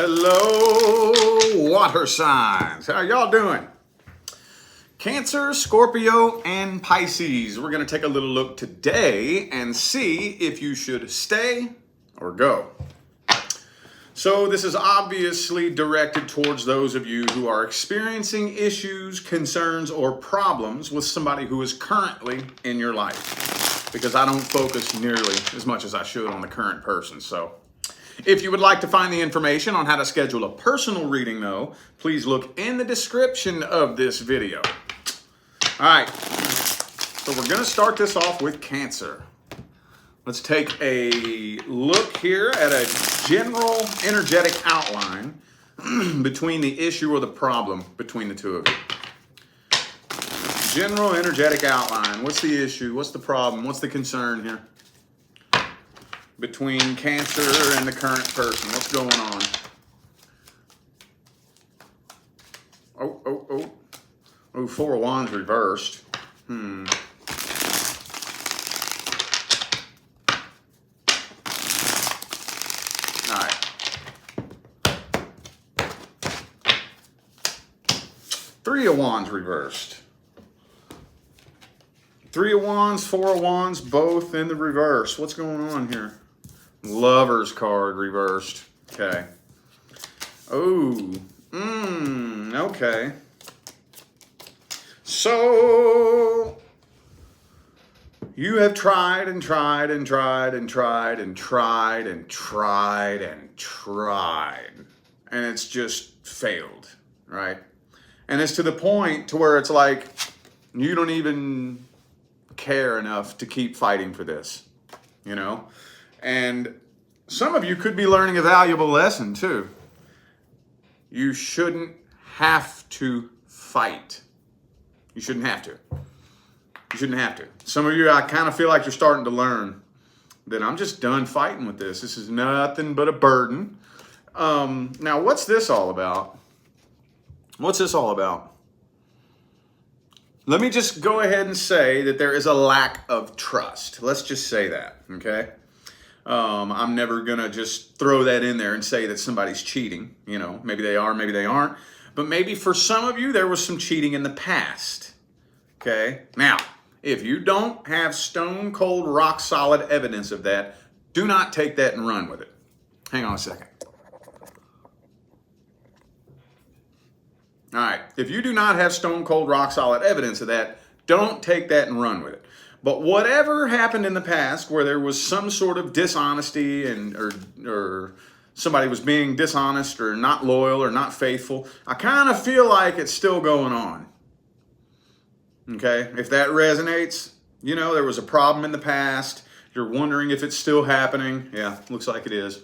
Hello, water signs. How y'all doing? Cancer, Scorpio, and Pisces. We're going to take a little look today and see if you should stay or go. So this is obviously directed towards those of you who are experiencing issues, concerns, or problems with somebody who is currently in your life, because I don't focus nearly as much as I should on the current person. So if you would like to find the information on how to schedule a personal reading, though, please look in the description of this video. All right, so we're going to start this off with Cancer. Let's take a look here at a general energetic outline between the issue or the problem between the two of you. General energetic outline. What's the issue? What's the problem? What's the concern here between Cancer and the current person? What's going on? Oh, Four of Wands reversed. All right. Three of Wands reversed. Three of Wands, Four of Wands, both in the reverse. What's going on here? Lover's card reversed. Okay. Oh, okay. So you have tried and tried and tried and tried and tried and tried and tried, and it's just failed, right? And it's to the point to where it's like you don't even care enough to keep fighting for this, you know? And some of you could be learning a valuable lesson too. You shouldn't have to fight. You shouldn't have to. You shouldn't have to. Some of you, I kind of feel like you're starting to learn that I'm just done fighting with this. This is nothing but a burden. Now, what's this all about? What's this all about? Let me just go ahead and say that there is a lack of trust. Let's just say that, okay? I'm never going to just throw that in there and say that somebody's cheating. You know, maybe they are, maybe they aren't. But maybe for some of you, there was some cheating in the past. Okay? Now, if you don't have stone cold, rock solid evidence of that, do not take that and run with it. Hang on a second. All right. If you do not have stone cold, rock solid evidence of that, don't take that and run with it. But whatever happened in the past where there was some sort of dishonesty or somebody was being dishonest or not loyal or not faithful, I kind of feel like it's still going on. Okay? If that resonates, you know, there was a problem in the past. You're wondering if it's still happening. Yeah, looks like it is.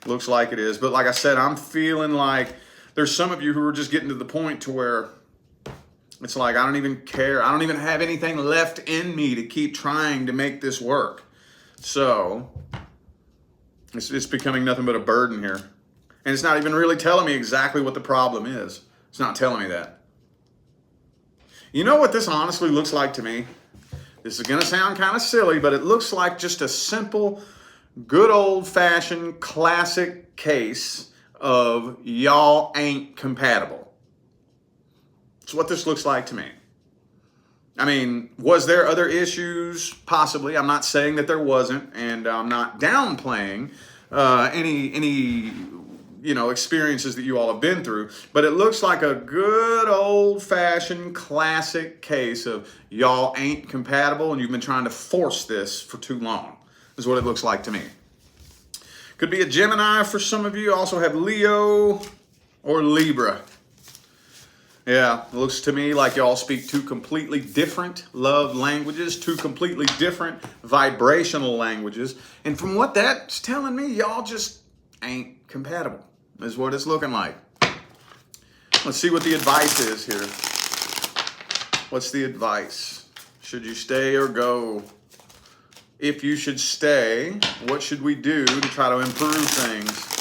Looks like it is. But like I said, I'm feeling like there's some of you who are just getting to the point to where it's like, I don't even care. I don't even have anything left in me to keep trying to make this work. So it's becoming nothing but a burden here. And it's not even really telling me exactly what the problem is. It's not telling me that. You know what this honestly looks like to me? This is going to sound kind of silly, but it looks like just a simple, good old-fashioned, classic case of y'all ain't compatible. It's what this looks like to me. I mean, was there other issues? Possibly. I'm not saying that there wasn't, and I'm not downplaying any experiences that you all have been through, but it looks like a good old-fashioned classic case of y'all ain't compatible, and you've been trying to force this for too long, is what it looks like to me. Could be a Gemini for some of you. Also have Leo or Libra. Yeah, it looks to me like y'all speak two completely different love languages, two completely different vibrational languages. And from what that's telling me, y'all just ain't compatible, is what it's looking like. Let's see what the advice is here. What's the advice? Should you stay or go? If you should stay, what should we do to try to improve things?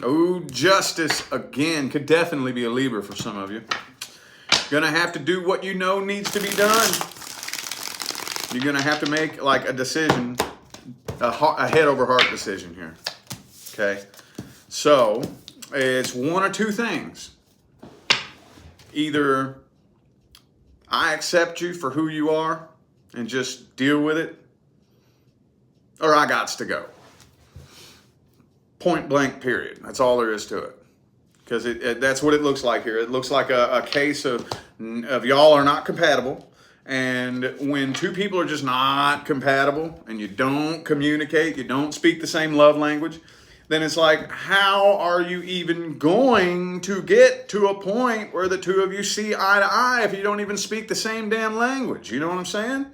Oh, Justice again could definitely be a Libra for some of you. Gonna have to do what you know needs to be done. You're gonna have to make like a decision, a head over heart decision here. Okay, so it's one or two things. Either I accept you for who you are and just deal with it, or I gots to go. Point blank, period. That's all there is to it. Because that's what it looks like here. It looks like a case of y'all are not compatible. And when two people are just not compatible and you don't communicate, you don't speak the same love language, then it's like, how are you even going to get to a point where the two of you see eye to eye if you don't even speak the same damn language? You know what I'm saying?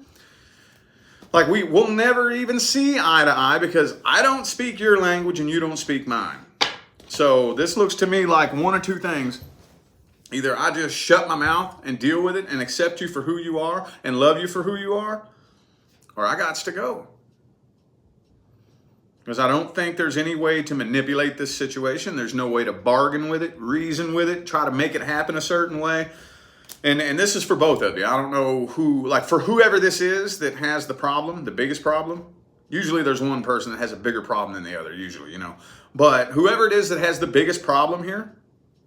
Like, we'll never even see eye to eye because I don't speak your language and you don't speak mine. So this looks to me like one or two things. Either I just shut my mouth and deal with it and accept you for who you are and love you for who you are, or I gots to go. Because I don't think there's any way to manipulate this situation. There's no way to bargain with it, reason with it, try to make it happen a certain way. And this is for both of you. I don't know who, like for whoever this is that has the problem, the biggest problem. Usually there's one person that has a bigger problem than the other, usually, you know. But whoever it is that has the biggest problem here,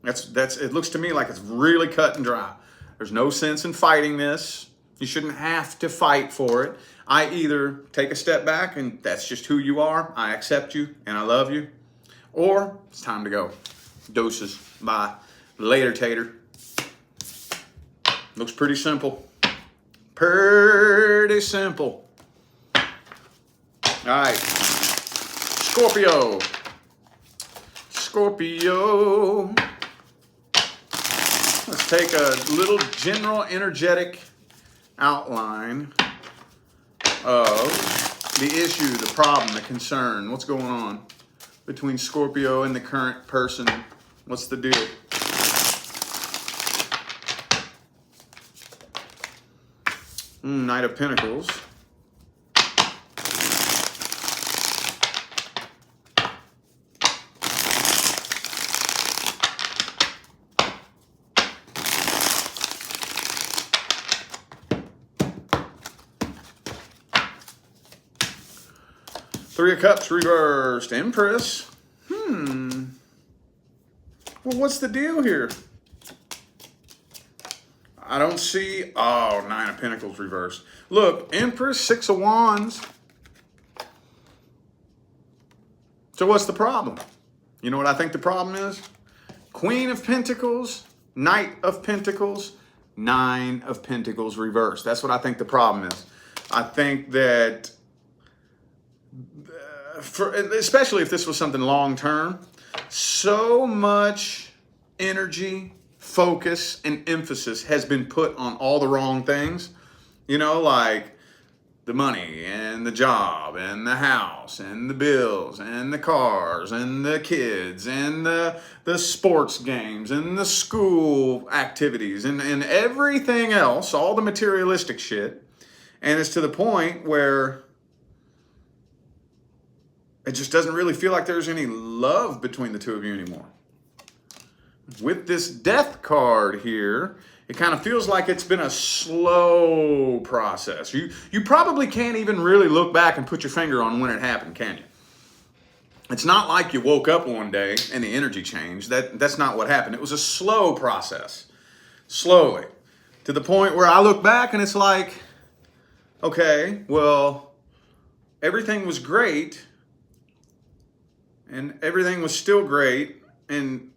it looks to me like it's really cut and dry. There's no sense in fighting this. You shouldn't have to fight for it. I either take a step back and that's just who you are. I accept you and I love you. Or it's time to go. Doses. Bye. Later, tater. Looks pretty simple. Pretty simple. All right. Scorpio. Scorpio. Let's take a little general energetic outline of the issue, the problem, the concern. What's going on between Scorpio and the current person? What's the deal? Knight of Pentacles. Three of Cups reversed. Empress. Well, what's the deal here? I don't see... Oh, Nine of Pentacles reversed. Look, Empress, Six of Wands. So what's the problem? You know what I think the problem is? Queen of Pentacles, Knight of Pentacles, Nine of Pentacles reversed. That's what I think the problem is. I think that... especially if this was something long-term, so much energy, focus, and emphasis has been put on all the wrong things. You know, like the money and the job and the house and the bills and the cars and the kids and the sports games and the school activities and everything else, all the materialistic shit. And it's to the point where it just doesn't really feel like there's any love between the two of you anymore. With this Death card here, it kind of feels like it's been a slow process. You probably can't even really look back and put your finger on when it happened, can you? It's not like you woke up one day and the energy changed. That's not what happened. It was a slow process. Slowly. To the point where I look back and it's like, okay, well, everything was great. And everything was still great. And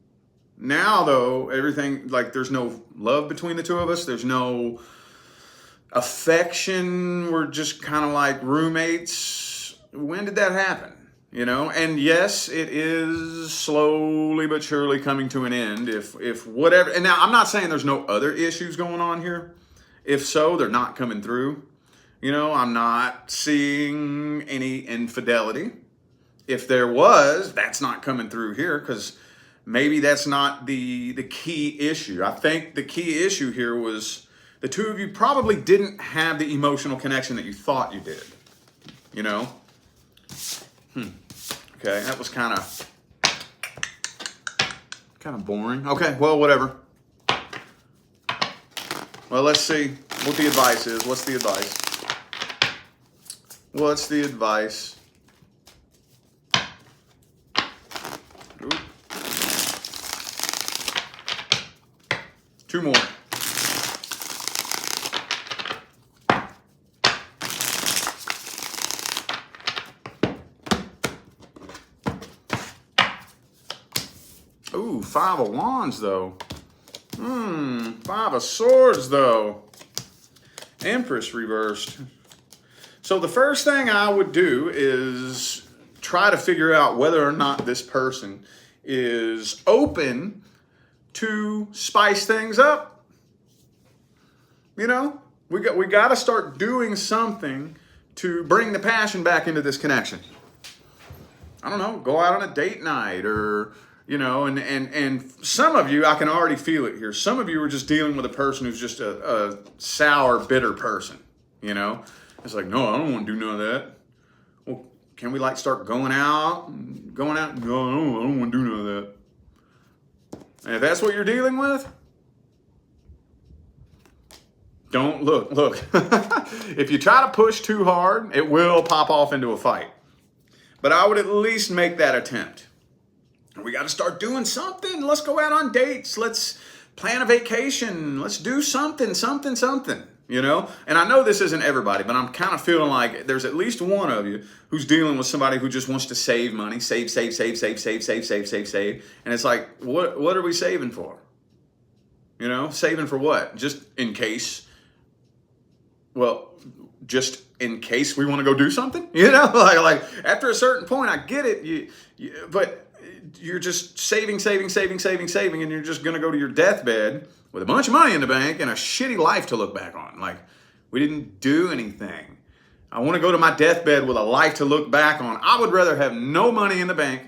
now, though, everything, like, there's no love between the two of us. There's no affection. We're just kind of like roommates. When did that happen? You know? And yes, it is slowly but surely coming to an end. If whatever, and now I'm not saying there's no other issues going on here. If so, they're not coming through. You know, I'm not seeing any infidelity. If there was, that's not coming through here because maybe that's not the key issue. I think the key issue here was the two of you probably didn't have the emotional connection that you thought you did. You know? Okay, that was kind of boring. Okay, well, whatever. Well, let's see what the advice is. What's the advice? What's the advice? Ooh. Two more. Ooh, Five of Wands, though. Five of Swords, though. Empress reversed. So the first thing I would do is try to figure out whether or not this person is open to spice things up. You know, we got to start doing something to bring the passion back into this connection. I don't know, go out on a date night, or you know, and some of you, I can already feel it here. Some of you are just dealing with a person who's just a sour, bitter person. You know, it's like, no, I don't want to do none of that. Well, can we like start going out? No, I don't want to do none of that. And if that's what you're dealing with, don't look. If you try to push too hard, it will pop off into a fight. But I would at least make that attempt. We got to start doing something. Let's go out on dates. Let's plan a vacation. Let's do something, you know? And I know this isn't everybody, but I'm kind of feeling like there's at least one of you who's dealing with somebody who just wants to save money, save. And it's like, what are we saving for? You know, saving for what? Just in case. Well, just in case we want to go do something, you know, like after a certain point, I get it. But you're just saving, and you're just going to go to your deathbed with a bunch of money in the bank and a shitty life to look back on. Like, we didn't do anything. I want to go to my deathbed with a life to look back on. I would rather have no money in the bank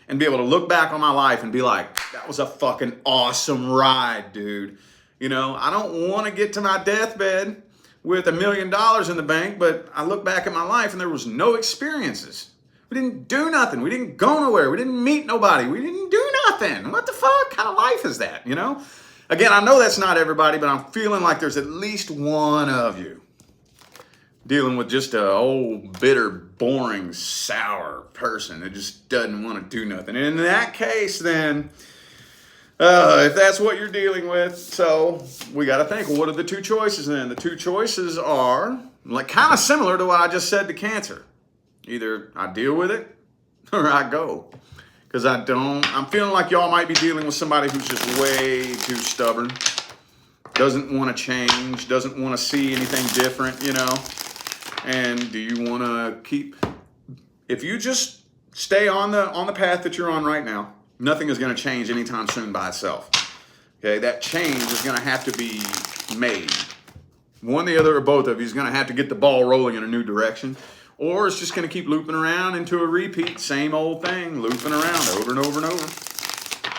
and be able to look back on my life and be like, that was a fucking awesome ride, dude. You know, I don't want to get to my deathbed with $1 million in the bank, but I look back at my life and there was no experiences. We didn't do nothing. We didn't go nowhere. We didn't meet nobody. We didn't do nothing. What the fuck? What kind of life is that, you know? Again, I know that's not everybody, but I'm feeling like there's at least one of you dealing with just a old, bitter, boring, sour person that just doesn't want to do nothing. And in that case, then, if that's what you're dealing with, so we got to think, well, what are the two choices then? The two choices are like kind of similar to what I just said to Cancer. Either I deal with it or I go. Because I'm feeling like y'all might be dealing with somebody who's just way too stubborn. Doesn't want to change, doesn't want to see anything different, you know. And do you want to if you just stay on the path that you're on right now, nothing is going to change anytime soon by itself. Okay, that change is going to have to be made. One, the other, or both of you is going to have to get the ball rolling in a new direction. Or it's just going to keep looping around into a repeat, same old thing, looping around over and over and over.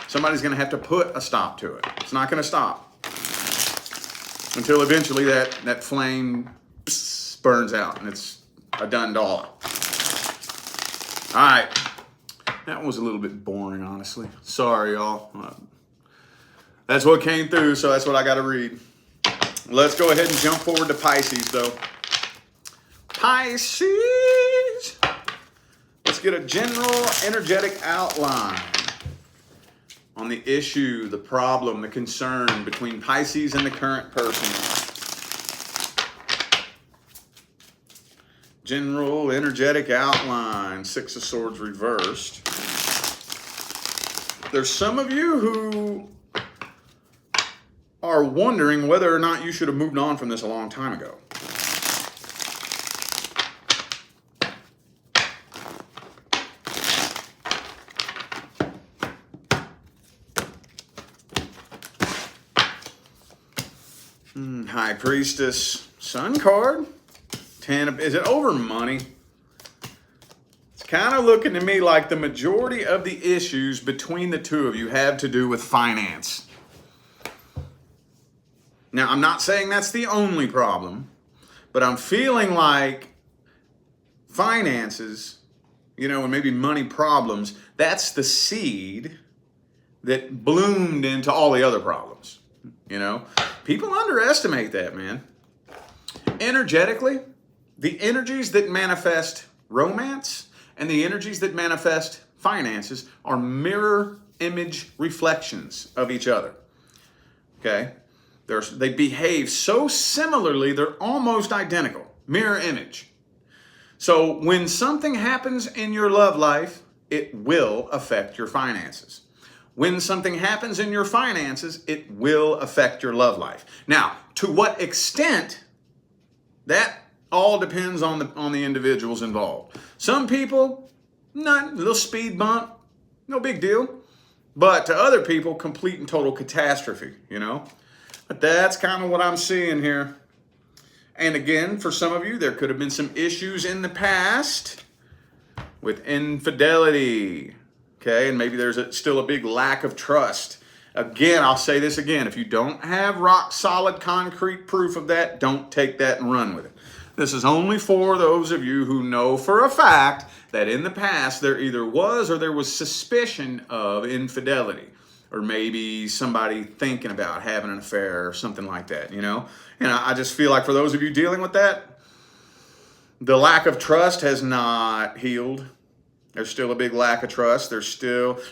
Somebody's going to have to put a stop to it. It's not going to stop until eventually that flame burns out and it's a done dollar. All right. That was a little bit boring, honestly. Sorry, y'all. That's what came through, so that's what I got to read. Let's go ahead and jump forward to Pisces, though. Pisces. Let's get a general energetic outline on the issue, the problem, the concern between Pisces and the current person. General energetic outline, Six of Swords reversed. There's some of you who are wondering whether or not you should have moved on from this a long time ago. High Priestess, Sun card. Is it over money? It's kind of looking to me like the majority of the issues between the two of you have to do with finance. Now, I'm not saying that's the only problem, but I'm feeling like finances, you know, and maybe money problems, that's the seed that bloomed into all the other problems. You know, people underestimate that, man. Energetically, the energies that manifest romance and the energies that manifest finances are mirror image reflections of each other. Okay? They behave so similarly, they're almost identical. Mirror image. So when something happens in your love life, it will affect your finances. When something happens in your finances, it will affect your love life. Now, to what extent, that all depends on the individuals involved. Some people, a little speed bump, no big deal. But to other people, complete and total catastrophe, you know? But that's kind of what I'm seeing here. And again, for some of you, there could have been some issues in the past with infidelity, okay? And maybe there's still a big lack of trust. Again, I'll say this again. If you don't have rock solid concrete proof of that, don't take that and run with it. This is only for those of you who know for a fact that in the past there either was or there was suspicion of infidelity, or maybe somebody thinking about having an affair or something like that, you know? And I just feel like for those of you dealing with that, the lack of trust has not healed. There's still a big lack of trust.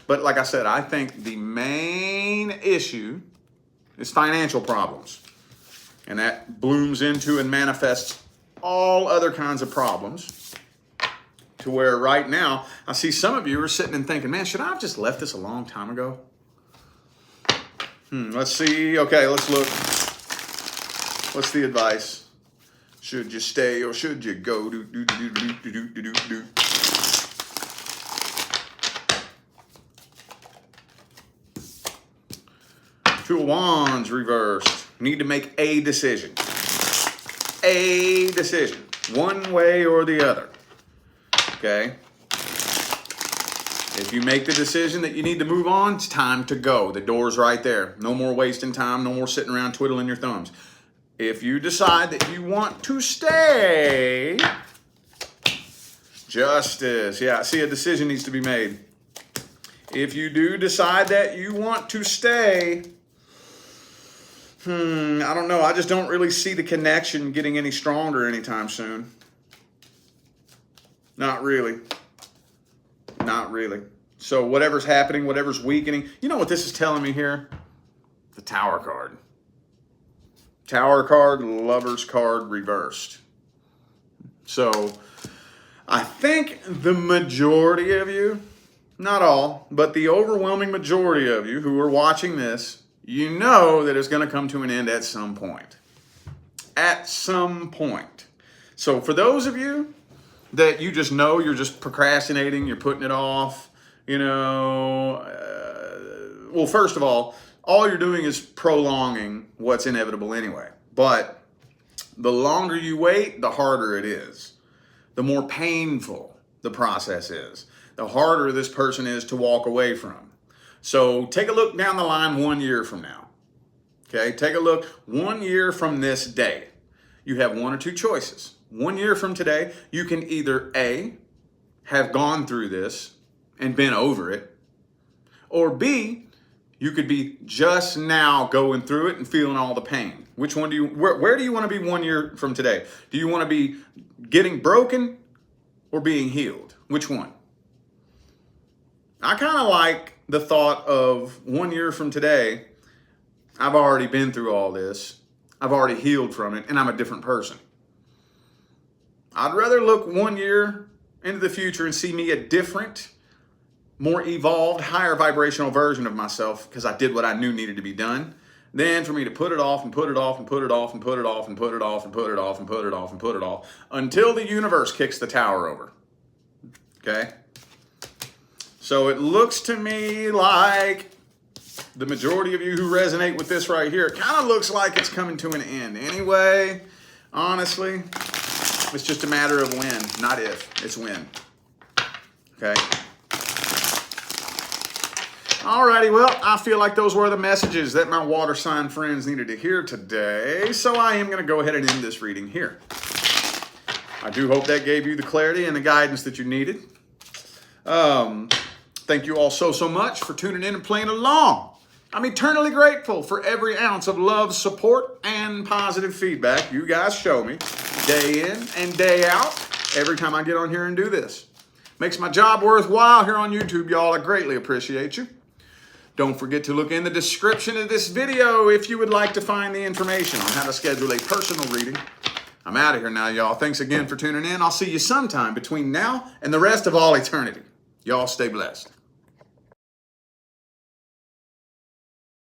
But like I said, I think the main issue is financial problems. And that blooms into and manifests all other kinds of problems, to where right now I see some of you are sitting and thinking, man, should I have just left this a long time ago? Let's see. Okay, let's look. What's the advice? Should you stay or should you go? Two of Wands reversed. Need to make a decision. A decision, one way or the other, okay? If you make the decision that you need to move on, it's time to go. The door's right there. No more wasting time, no more sitting around twiddling your thumbs. If you decide that you want to stay, justice. Yeah, see, a decision needs to be made. If you do decide that you want to stay, I don't know. I just don't really see the connection getting any stronger anytime soon. Not really. Not really. So whatever's happening, whatever's weakening. You know what this is telling me here? The Tower card. Tower card, Lover's card reversed. So I think the majority of you, not all, but the overwhelming majority of you who are watching this, you know that it's going to come to an end at some point. At some point. So for those of you that you just know you're just procrastinating, you're putting it off, you know, well, first of all you're doing is prolonging what's inevitable anyway. But the longer you wait, the harder it is. The more painful the process is. The harder this person is to walk away from. So take a look down the line 1 year from now. Okay, take a look 1 year from this day. You have one or two choices. 1 year from today, you can either A, have gone through this and been over it, or B, you could be just now going through it and feeling all the pain. Which one where do you want to be 1 year from today? Do you want to be getting broken or being healed? Which one? I kind of like the thought of 1 year from today, I've already been through all this. I've already healed from it, and I'm a different person. I'd rather look 1 year into the future and see me a different, more evolved, higher vibrational version of myself because I did what I knew needed to be done, than for me to put it off and put it off and put it off and put it off and put it off and put it off and put it off and put it off until the universe kicks the tower over. Okay? So it looks to me like the majority of you who resonate with this right here, it kind of looks like it's coming to an end. Anyway, honestly, it's just a matter of when, not if. It's when. Okay? Alrighty, well, I feel like those were the messages that my water sign friends needed to hear today, so I am going to go ahead and end this reading here. I do hope that gave you the clarity and the guidance that you needed. Thank you all so much for tuning in and playing along. I'm eternally grateful for every ounce of love, support, and positive feedback you guys show me day in and day out every time I get on here and do this. Makes my job worthwhile here on YouTube, y'all. I greatly appreciate you. Don't forget to look in the description of this video if you would like to find the information on how to schedule a personal reading. I'm out of here now, y'all. Thanks again for tuning in. I'll see you sometime between now and the rest of all eternity. Y'all stay blessed.